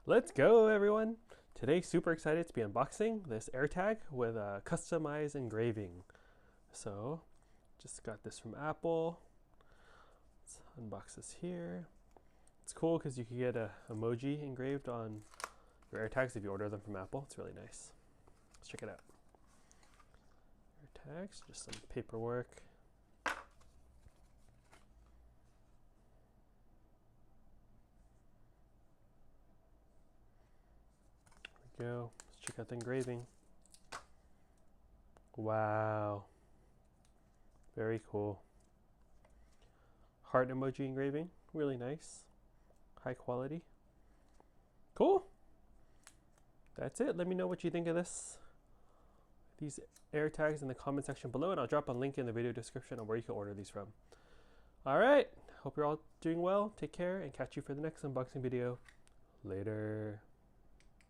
Let's go, everyone! Today, super excited to be unboxing this AirTag with a customized engraving. So, just got this from Apple. Let's unbox this here. It's cool because you can get a emoji engraved on your AirTags if you order them from Apple. It's really nice. Let's check it out. AirTags, just some paperwork. Go. Let's check out the engraving. Wow. Very cool. Heart emoji engraving. Really nice. High quality. Cool. That's it. Let me know what you think of these AirTags in the comment section below, and I'll drop a link in the video description on where you can order these from. All right. Hope you're all doing well. Take care and catch you for the next unboxing video. Later.